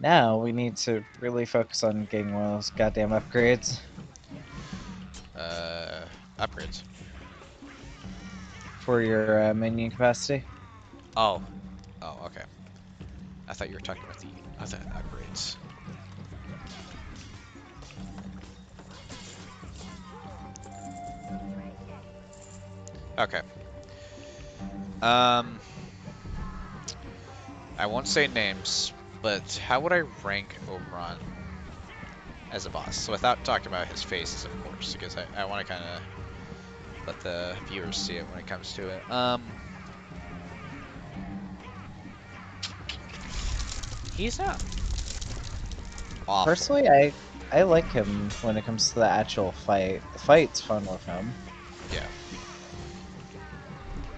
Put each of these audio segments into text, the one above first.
Now we need to really focus on getting one of those goddamn upgrades Upgrades. for your minion capacity. Oh. Oh, okay. I thought you were talking about the other upgrades. Okay. Um, I won't say names, but how would I rank Oberon as a boss? So without talking about his faces, of course, because I want to kind of let the viewers see it when it comes to it. He's not awful. Personally, I like him when it comes to the actual fight. The fight's fun with him. Yeah.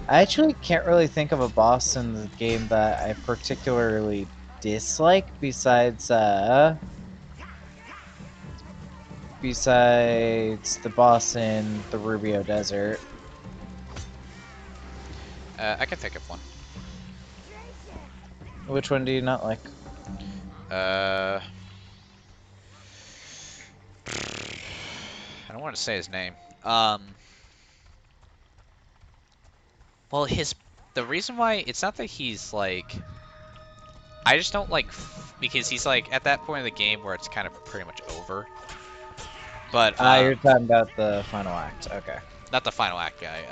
I actually can't really think of a boss in the game that I particularly dislike besides the boss in the Rubio Desert. I can think of one. Which one do you not like? I don't want to say his name. Well, the reason why it's not that he's like, I just don't like because he's like at that point of the game where it's kind of pretty much over. But You're talking about the final act. Okay. not the final act guy.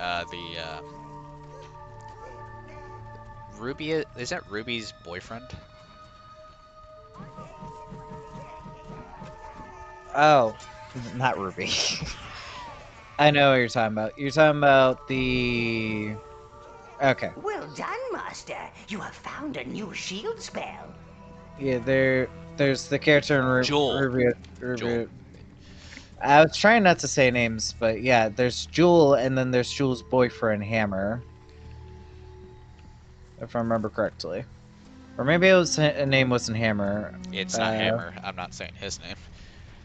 Ruby, is that Ruby's boyfriend? Oh, not Ruby. I know what you're talking about. You're talking about the... Okay. Well done, Master. You have found a new shield spell. Yeah, there's the character in Joel. Rubio. Joel. I was trying not to say names, but yeah, there's Jewel, and then there's Jewel's boyfriend, Hammer. If I remember correctly. Or maybe it was a name wasn't Hammer. It's not Hammer. I'm not saying his name.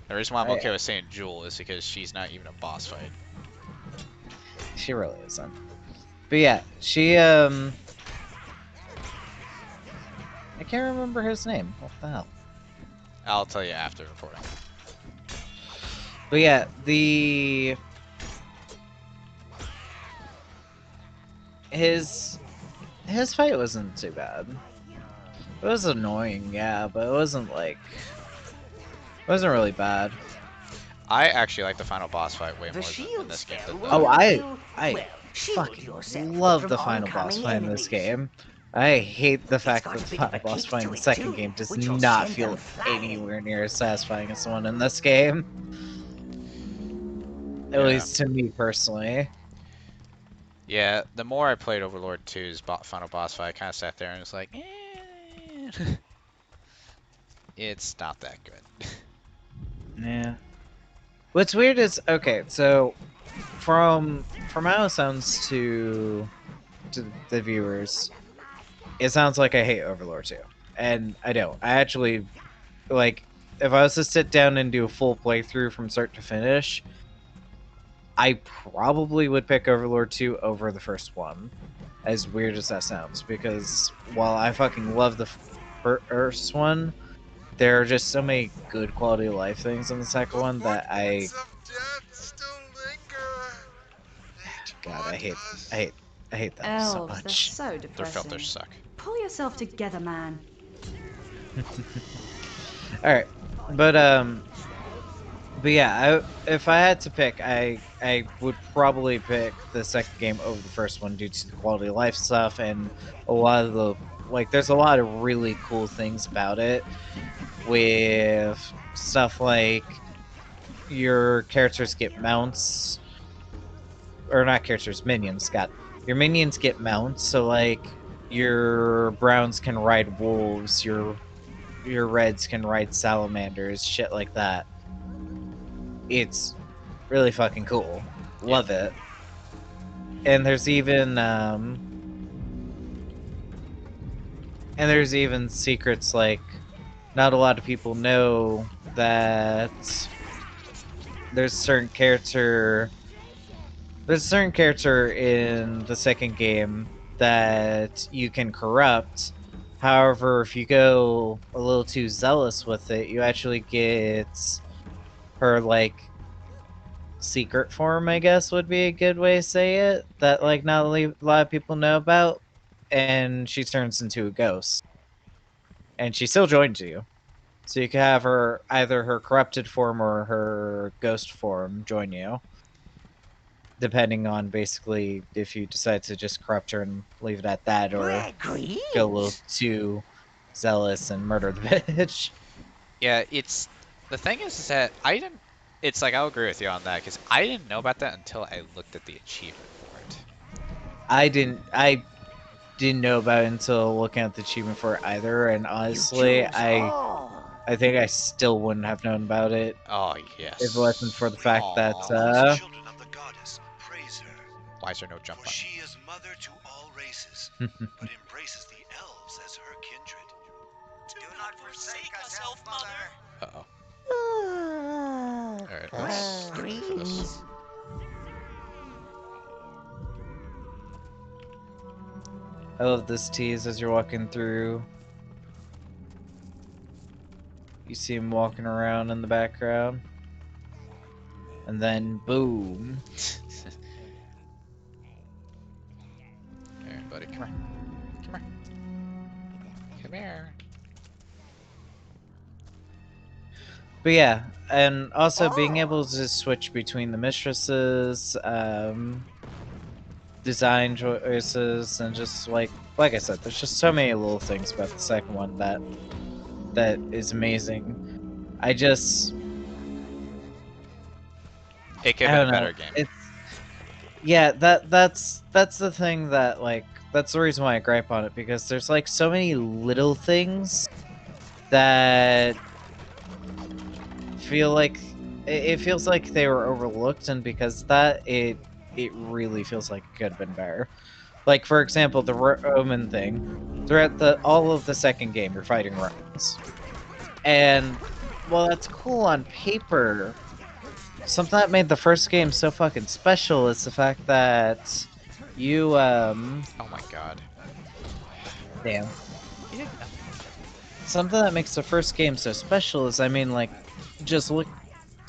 The reason why I'm okay with saying Jewel is because she's not even a boss fight. She really isn't. But yeah, she I can't remember his name. What the hell? I'll tell you after recording. But yeah, his fight wasn't too bad. It was annoying, yeah, but it wasn't like it wasn't really bad. I actually like the final boss fight way more in this game than the... I fucking love the final boss fight in this game. I hate the fact that the final boss fight in the second game does not feel anywhere near as satisfying as the one in this game. At least to me personally. Yeah, the more I played Overlord 2's final boss fight, I kind of sat there and was like, it's not that good. Yeah. What's weird is, okay, so from how it sounds to the viewers, it sounds like I hate Overlord 2. And I don't. I actually, like, if I was to sit down and do a full playthrough from start to finish, I probably would pick Overlord 2 over the first one. As weird as that sounds. Because while I fucking love the first one, there are just so many good quality of life things in the second one that God, I hate them so much. They're so Their depressing. filters suck. Pull yourself together, man. Alright, but yeah, if I had to pick, I would probably pick the second game over the first one due to the quality of life stuff and a lot of the, like, there's a lot of really cool things about it with stuff like your characters get mounts, or not characters, minions. Your minions get mounts, so like your browns can ride wolves, your reds can ride salamanders, shit like that. It's really fucking cool. Love it. And there's even secrets, like not a lot of people know that there's a certain character in the second game that you can corrupt However, if you go a little too zealous with it, you actually get her like secret form, I guess would be a good way to say it, that like not a lot of people know about, and she turns into a ghost. And she still joins you. So you can have her either her corrupted form or her ghost form join you, depending on basically if you decide to just corrupt her and leave it at that, or go a little Greetings. too zealous and murder the bitch. Yeah, it's the thing is that I didn't. It's like I'll agree with you on that because I didn't know about that until I looked at the achievement for it. I didn't know about it until looking at the achievement for it either, and You honestly, choose I all. I think I still wouldn't have known about it Oh if it wasn't yes. for the fact that Aw. Children of the goddess, praise her. Why is there no jump For button? she is mother to all races, but embraces the elves as her kindred. Do not forsake us, Elf Mother. Uh oh. All right, let's go for this. Greetings. I love this tease as you're walking through. You see him walking around in the background. And then, boom. Here, buddy, come here. Come here. Come here. But yeah, and also being able Oh. to switch between the mistresses, design choices, and just like I said, there's just so many little things about the second one that is amazing. I just It could I have don't been a know. better game. It's yeah, that's the thing that like that's the reason why I gripe on it, because there's like so many little things that feel like it feels like they were overlooked, and because of that it really feels like it could have been better. Like for example, the Roman thing. Throughout the all of the second game, you're fighting Romans, and well, that's cool on paper. Something that made the first game so fucking special is the fact that you Oh my god. damn. You didn't know. Something that makes the first game so special is, I mean, like, just look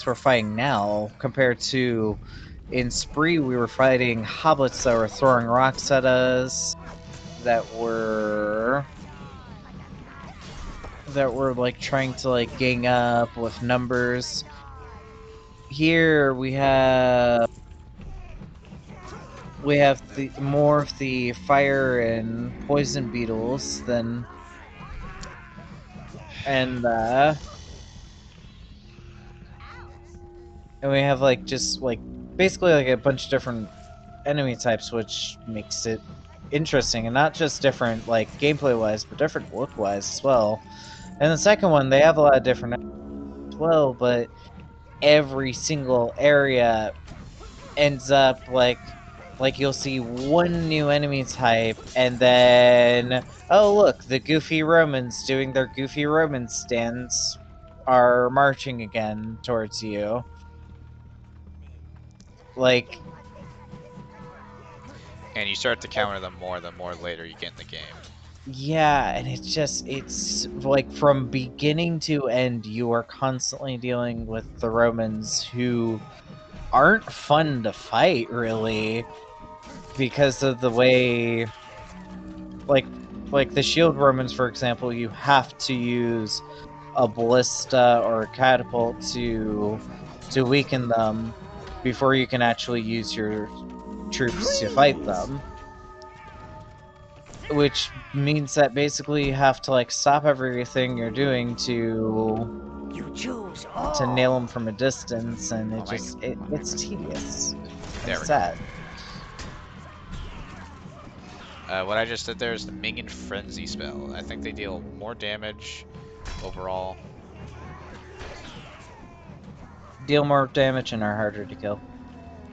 we're fighting now compared to in Spree we were fighting hobbits that were throwing rocks at us, that were like trying to like gang up with numbers. Here we have the more of the fire and poison beetles than and and we have like just like basically like a bunch of different enemy types, which makes it interesting, and not just different like gameplay wise, but different look wise as well. And the second one, they have a lot of different as well, but every single area ends up like you'll see one new enemy type, and then oh look, the goofy Romans doing their goofy Roman stance are marching again towards you. Like And you start to counter them more the more later you get in the game. yeah, and it's like from beginning to end, you are constantly dealing with the Romans who aren't fun to fight really because of the way like like the shield Romans, for example, you have to use a ballista or a catapult to weaken them before you can actually use your troops to fight them. Which means that basically you have to like stop everything you're doing You choose to all. nail them from a distance, and Oh my it's tedious. There It's we go. sad. What I just did there is the Minion Frenzy spell. I think they deal more damage overall. Deal more damage and are harder to kill.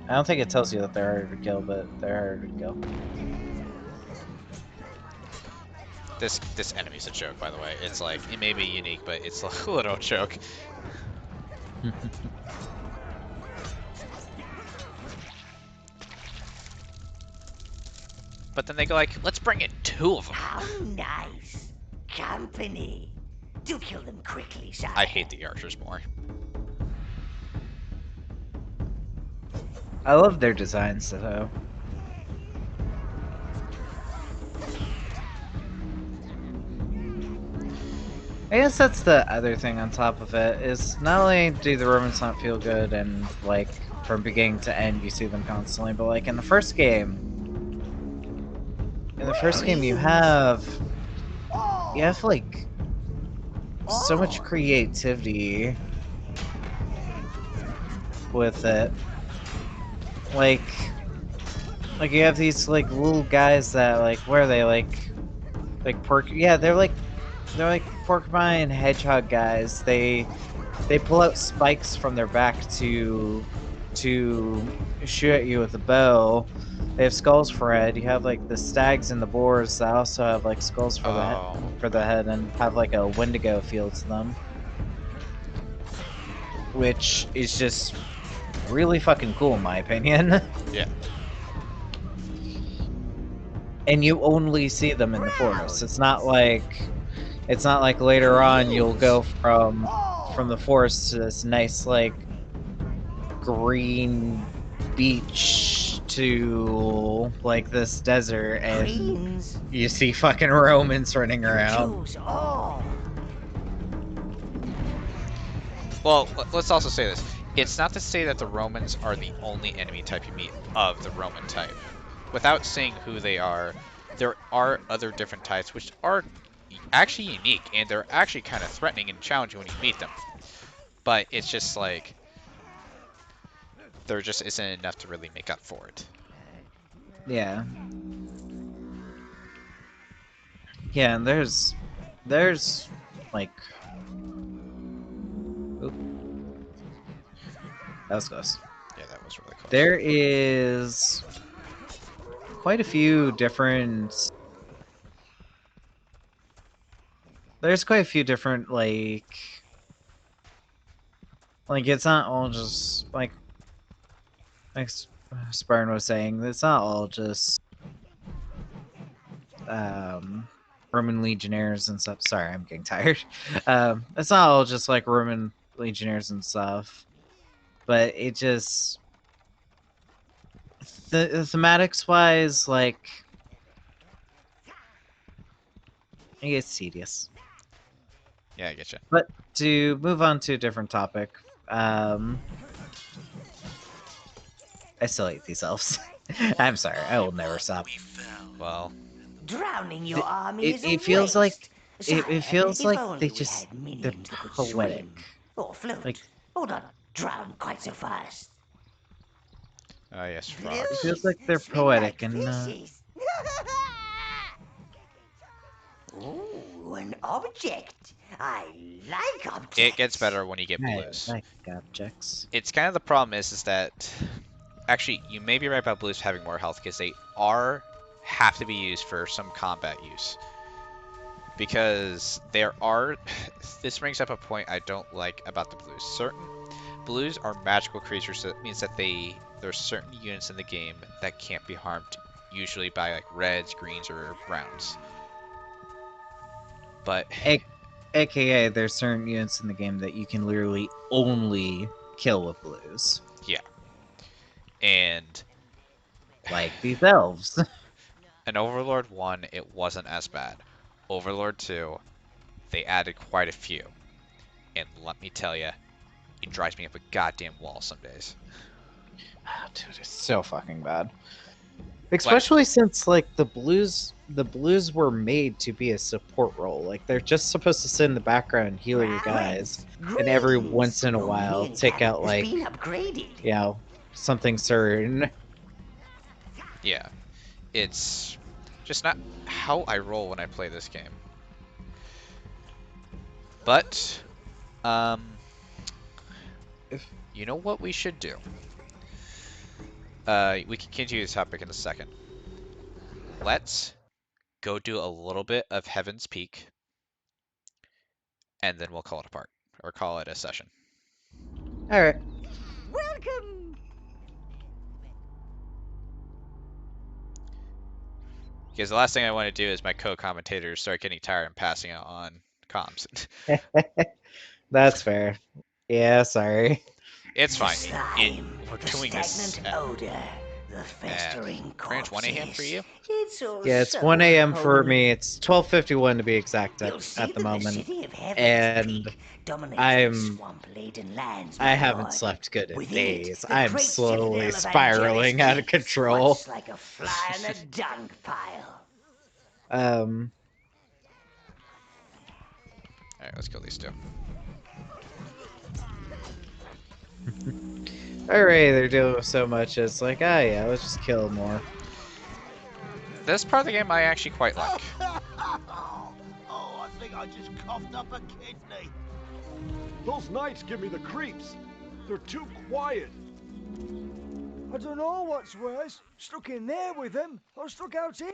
I don't think it tells you that they're harder to kill, but they're harder to kill. This enemy's a joke, by the way. It's like, it may be unique, but it's a little joke. But then they go like, let's bring in two of them. How nice. company. Do kill them quickly, sire. I hate the archers more. I love their designs though. I guess that's the other thing on top of it, is not only do the Romans not feel good and like from beginning to end you see them constantly, but like in the first game you have like so much creativity with it. Like you have these like little guys that like, where are they, like they're like porcupine hedgehog guys. They pull out spikes from their back to shoot at you with a bow. They have skulls for head. You have like the stags and the boars that also have like skulls for the head and have like a Wendigo feel to them, which is just really fucking cool in my opinion. Yeah. And you only see them in the forest. It's not like later on you'll go from the forest to this nice like green beach to like this desert and you see fucking Romans running around. Well, let's also say this. It's not to say that the Romans are the only enemy type you meet of the Roman type. Without saying who they are, there are other different types which are actually unique, and they're actually kind of threatening and challenging when you meet them. But it's just like, there just isn't enough to really make up for it. Yeah. Yeah, and there's like, oop, that was close. Yeah, that was really close. There is quite a few different. There's quite a few different like it's not all just like Spartan was saying. It's not all just Roman legionnaires and stuff. Sorry, I'm getting tired. It's not all just like Roman legionnaires and stuff, but it just thematics wise, like, it gets tedious. Yeah, I get you. But to move on to a different topic, I still hate these elves. I'm sorry, I will never stop. Well, Drowning your army is a It feels like waste. it feels If like only they we just had they're minions who could poetic. swim or float, Like, or not drown quite so fast. yes, it frogs. feels like they're Swim poetic like and fishes. Ooh, an object. I like objects. It gets better when you get I blues. like objects. It's kind of the problem is that actually you may be right about blues having more health because they have to be used for some combat use. Because this brings up a point I don't like about the blues. Certain blues are magical creatures, so that means that there's certain units in the game that can't be harmed, usually by like reds, greens, or browns. But AKA, there's certain units in the game that you can literally only kill with blues. yeah, and Like these elves. in Overlord 1, it wasn't as bad. Overlord 2, they added quite a few. And let me tell you, it drives me up a goddamn wall some days. Oh, dude, it's so fucking bad. Especially since like the blues were made to be a support role. Like they're just supposed to sit in the background and heal your guys, and every once in a while take out like, you know, something certain. Yeah, it's just not how I roll when I play this game. But, you know what we should do? We can continue this topic in a second. Let's go do a little bit of Heaven's Peak, and then we'll call it apart, or call it a session. All right. Welcome. Because the last thing I want to do is my co-commentators start getting tired and passing out on comms. That's fair. Yeah, sorry. It's The fine. slime, We're the doing this stagnant at odor, the festering pretty much 1 a.m. for corpses. you. It's all Yeah, it's so 1 a.m. for holy. me. It's 12:51 to be exact You'll see at the that the moment. city of Heaven's And Peak dominates these I'm swamp-laden lands, I my haven't lord. slept good in With it, days. the I'm great slowly citadel of Angelus spiraling out of keeps, control. much like a fly in a dung pile. Um, All right, let's kill these two. alright, they're doing so much. It's like, ah, yeah, let's just kill more. This part of the game I actually quite like. Oh, I think I just coughed up a kidney. Those knights give me the creeps. They're too quiet. I don't know what's worse, stuck in there with them or stuck out here.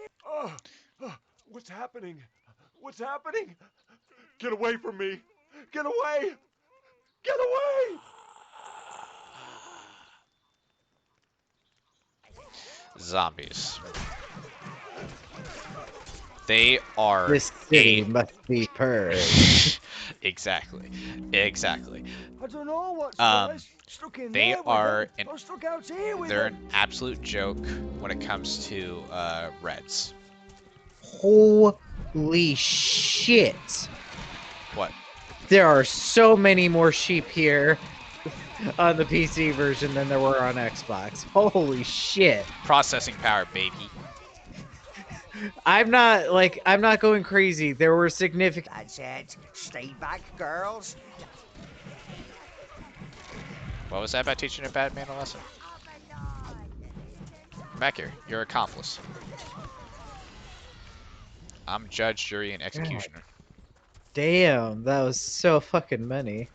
What's happening? What's happening? Get away from me! Get away! Get away! Zombies. They are This city must be purged. exactly. I don't know what's Um, worse, stuck in they there with are them or stuck out here with They're them. an absolute joke when it comes to Reds. Holy shit! What? There are so many more sheep here on the PC version than there were on Xbox. Holy shit! Processing power, baby. I'm not going crazy. There were significant. That's it. Stay back, girls. What was that about teaching a bad man a lesson? Back here. You're accomplice. I'm judge, jury, and executioner. Damn, that was so fucking many.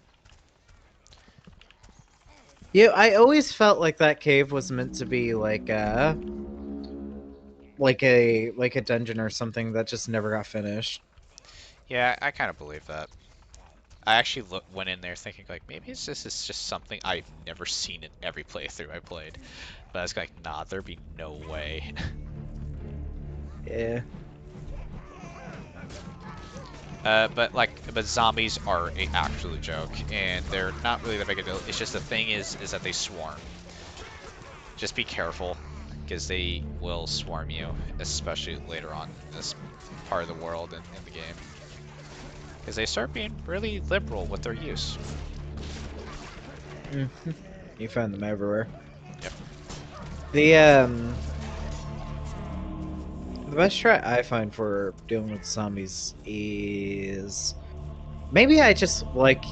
Yeah, I always felt like that cave was meant to be like a dungeon or something that just never got finished. Yeah, I kind of believe that. I actually went in there thinking like maybe this is just something I've never seen in every playthrough I played, but I was like, nah, there'd be no way. Yeah. But zombies are a absolute joke, and they're not really that big a deal. It's just the thing is that they swarm. Just be careful, because they will swarm you, especially later on in this part of the world in the game. Because they start being really liberal with their use. You found them everywhere. Yep. The best strat I find for dealing with zombies is maybe I just like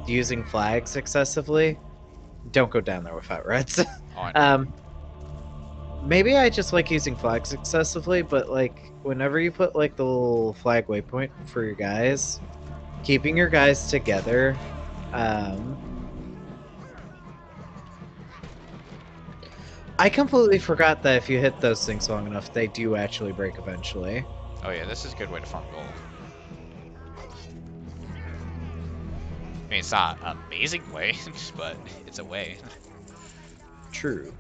using flags excessively. Don't go down there without reds. Oh, I know. Maybe I just like using flags excessively, but like whenever you put like the little flag waypoint for your guys, keeping your guys together, I completely forgot that if you hit those things long enough, they do actually break eventually. Oh yeah, this is a good way to farm gold. I mean, it's not an amazing way, but it's a way. True.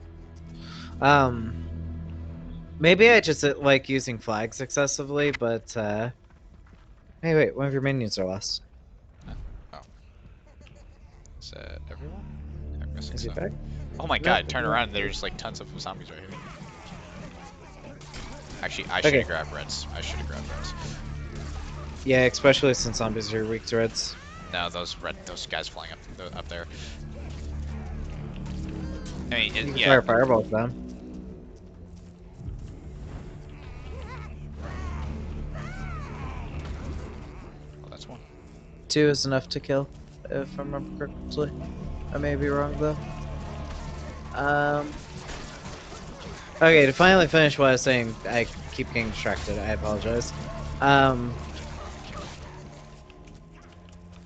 Maybe I just like using flags excessively, but hey, wait, one of your minions are lost. Oh. Is that everyone? I'm guessing Is he so. back? Oh my No, god, turn no. around and there's like tons of zombies right here. Actually, I should have grabbed reds. Yeah, especially since zombies are weak to reds. No, those guys flying up there. I mean, You can yeah. fire fireballs down. Oh, that's one. 2 is enough to kill, if I remember correctly. I may be wrong though. Okay, to finally finish what I was saying, I keep getting distracted. I apologize.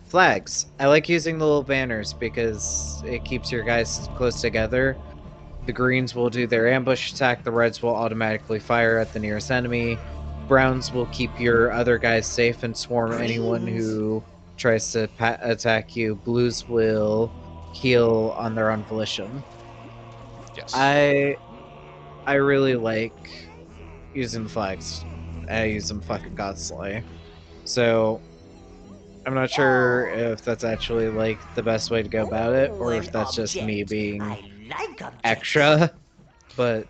Flags. I like using the little banners because it keeps your guys close together. The greens will do their ambush attack, the reds will automatically fire at the nearest enemy. Browns will keep your other guys safe and swarm anyone who tries to attack you. Blues will heal on their own volition. Yes. I really like using the flags I use them fucking constantly. So I'm not sure Oh, if that's actually like the best way to go about it, oh, or an if that's just me object. being I like objects. extra. But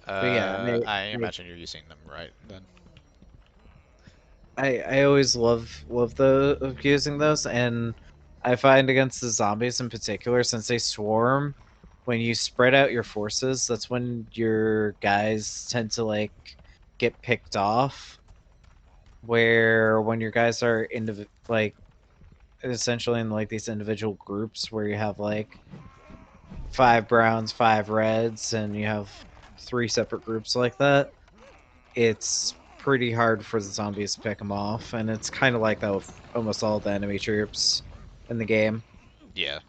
but yeah, I I imagine you're using them right then. I always love the of using those, and I find against the zombies in particular, since they swarm, when you spread out your forces, that's when your guys tend to like get picked off. Where when your guys are like essentially in like these individual groups where you have like 5 browns, 5 reds, and you have 3 separate groups like that, it's pretty hard for the zombies to pick them off, and it's kind of like that with almost all the enemy troops in the game. Yeah.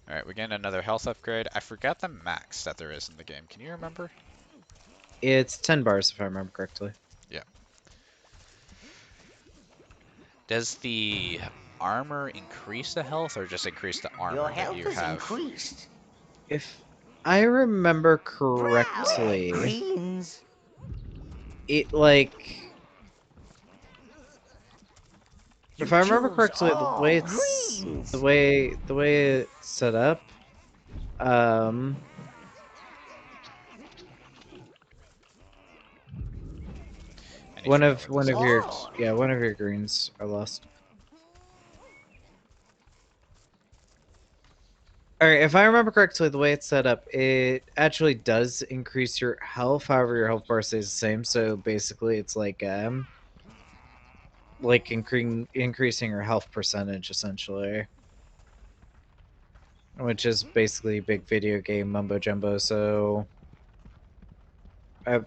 All right, we're getting another health upgrade. I forgot the max that there is in the game. Can you remember? It's 10 bars if I remember correctly. Yeah. Does the armor increase the health or just increase the Your armor that health you is have? increased. If I remember Proud correctly, greens. it like You if I remember choose correctly, all greens. the way it's set up, um, I need to figure out where this your upgrade is. Oh, one of your greens are lost. All right, if I remember correctly, the way it's set up, it actually does increase your health. However, your health bar stays the same. So basically, it's like increasing your health percentage essentially, which is basically big video game mumbo jumbo. So uh,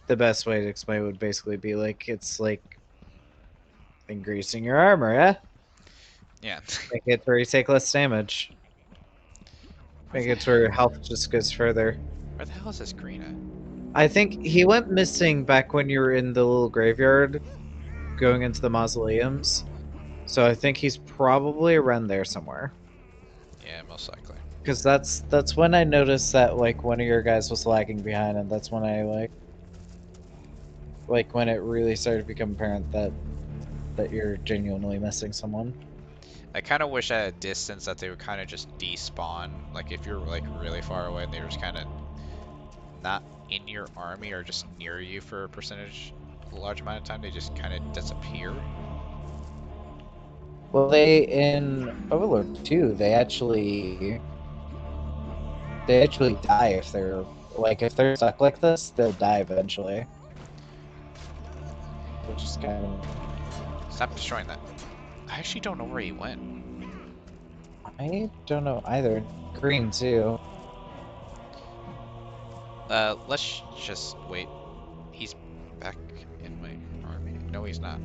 the best way to explain it would basically be like it's like increasing your armor, yeah. Yeah. Make it where you take less damage. Where Make the it where your hell? health just goes further. Where the hell is this green at? I think he went missing back when you were in the little graveyard going into the mausoleums. So I think he's probably around there somewhere. Yeah, most likely. Because that's when I noticed that like one of your guys was lagging behind, and that's when I like when it really started to become apparent that you're genuinely missing someone. I kind of wish at a distance that they would kind of just despawn. Like if you're like really far away and they were just kind of not in your army or just near you for a large amount of time, they just kind of disappear. Well, they in Overlord 2, they actually die if they're if they're stuck like this, they'll die eventually. Which is kind of Stop destroying that. I actually don't know where he went. I don't know either. Green too. Let's just wait. He's back in my army. No, he's not.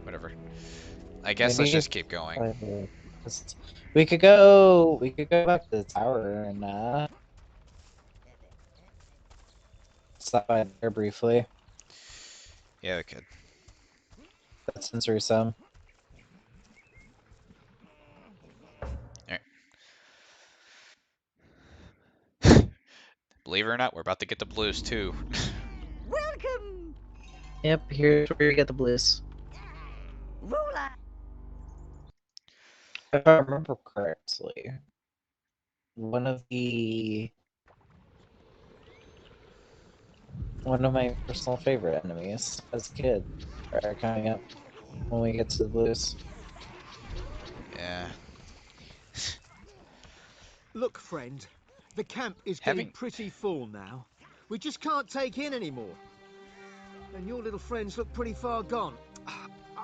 Whatever. I guess let's Maybe just keep going. just- we could go back to the tower and stop by there briefly. Yeah, we could. That's sensory some. Alright. Believe it or not, we're about to get the blues too. welcome, Yep, here's where you get the blues. ruler. If I remember correctly, one of the one of my personal favorite enemies as a kid are coming up when we get to the blues. Yeah. Look, friend, the camp is getting Having pretty full now. We just can't take in anymore. And your little friends look pretty far gone.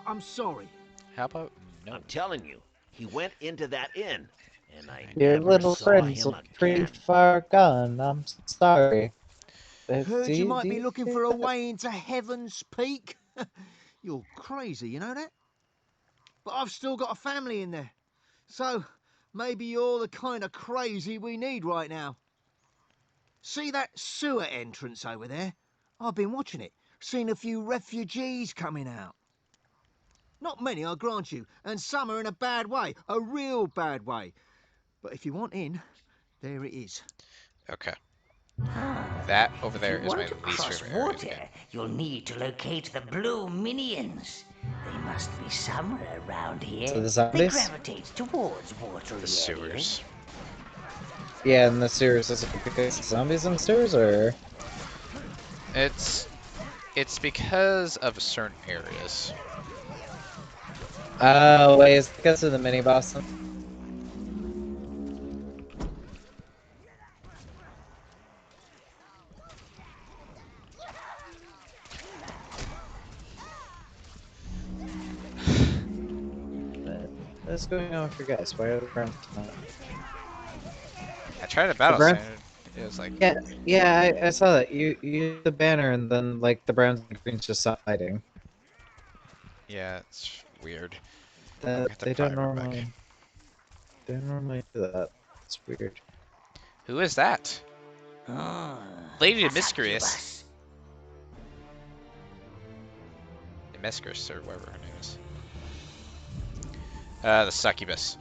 I'm sorry. how about no? I'm telling you, he went into that inn, and I I Your never little saw friends him look pretty again. far gone. I'm sorry. Heard you might be looking See for a that? way into Heaven's Peak. You're crazy, you know that? But I've still got a family in there. So, maybe you're the kind of crazy we need right now. See that sewer entrance over there? I've been watching it, seen a few refugees coming out. Not many, I grant you, and some are in a bad way, a real bad way. But if you want in, There it is. Okay. That over there If you is my want to least cross favorite area of the water, game. you'll need to locate the blue minions. They must be somewhere around here. So the They zombies? gravitate towards watery The areas. sewers. Yeah, in the sewers. Is it because of zombies in the sewers, or? It's because of certain areas. Oh, wait, is it because of the mini boss? What's going on with you guys? Why are the browns not? I tried a The battle brown? standard. It was like, Yeah, I saw that. You used the banner, and then like the browns and greens just stopped fighting. yeah, it's weird. I'm gonna That have to they probably don't run back. normally. They don't normally do that. It's weird. Who is that? Oh, Lady a Demiscus. succubus. Demiscus, or whatever her name is. The succubus.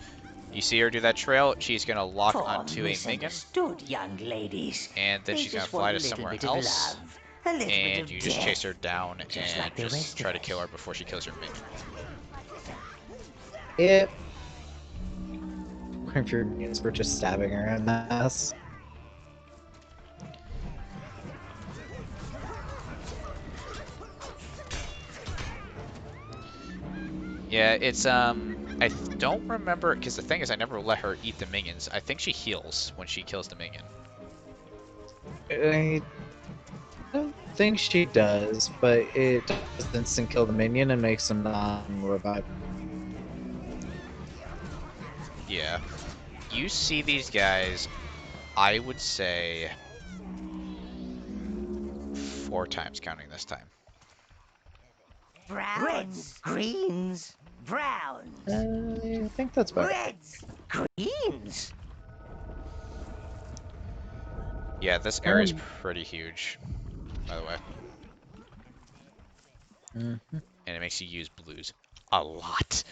You see her do that trail, she's gonna lock For onto a minion, misunderstood young ladies. and then They she's gonna just fly want to a little somewhere bit else, of love, a little bit and of you just chase her death, down just and like the just rest try of to kill her us. before she kills your minion. Yep. If your minions were just stabbing her in the ass. Yeah, it's I don't remember, because the thing is I never let her eat the minions. I think she heals when she kills the minion. I don't think she does, but it does instant kill the minion and makes them non-revive. Yeah. You see these guys, I would say 4 times counting this time. Browns, reds, greens, browns, I think that's better. reds, greens. Yeah, this area is pretty huge, by the way. Mhm. And it makes you use blues a lot.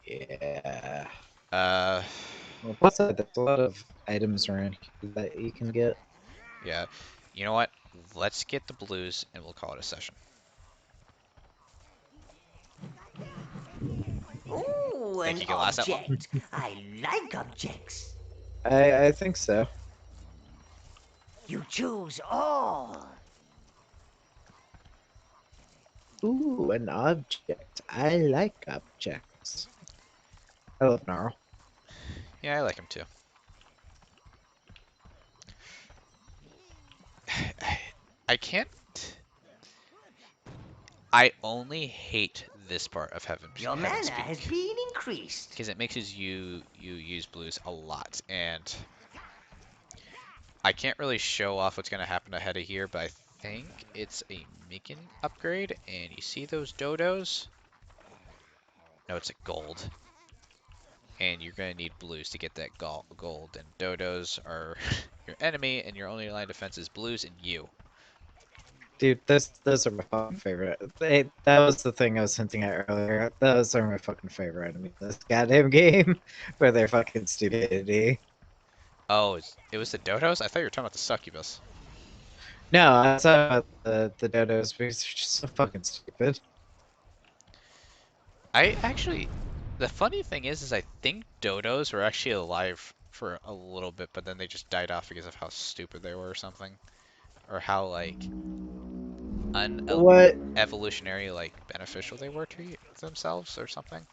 Yeah. Uh, Well, plus that, there's a lot of items around here that you can get. yeah. You know what? Let's get the blues and we'll call it a session. Ooh, Think an you can last that long? object. I like objects. I think so. You choose all. Ooh, an object. I like objects. I love Gnarl. Yeah, I like him too. I can't. I only hate this part of Your Heaven's mana has Peak been increased. because it makes you use blues a lot, and I can't really show off what's gonna happen ahead of here, but I think it's a Mikan upgrade, and you see those dodos? No, it's a gold. And you're going to need blues to get that gold. And dodos are your enemy, and your only line of defense is blues and you. Dude, those are my fucking favorite. That was the thing I was hinting at earlier. Those are my fucking favorite enemies in this goddamn game for their fucking stupidity. Oh, it was the dodos? I thought you were talking about the succubus. No, I was talking about the dodos because they're just so fucking stupid. The funny thing is I think dodos were actually alive for a little bit, but then they just died off because of how stupid they were or something. Or how, like, What evolutionary, like, beneficial they were to themselves or something.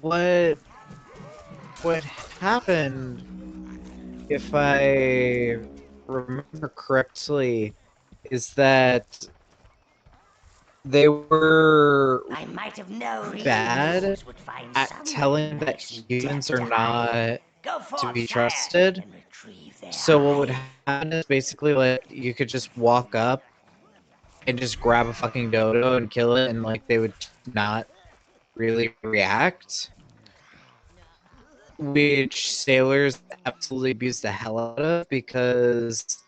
what what happened, if I remember correctly, is that they were I might have known bad emus would find at somewhere telling that nice and humans damp are to hide. not Go to forth, be sire, trusted. and retrieve their So what would hide. happen is basically like you could just walk up and just grab a fucking dodo and kill it, and like they would not really react. Which sailors absolutely abused the hell out of because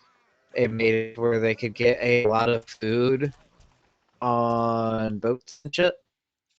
it made it where they could get a lot of food on boats and shit.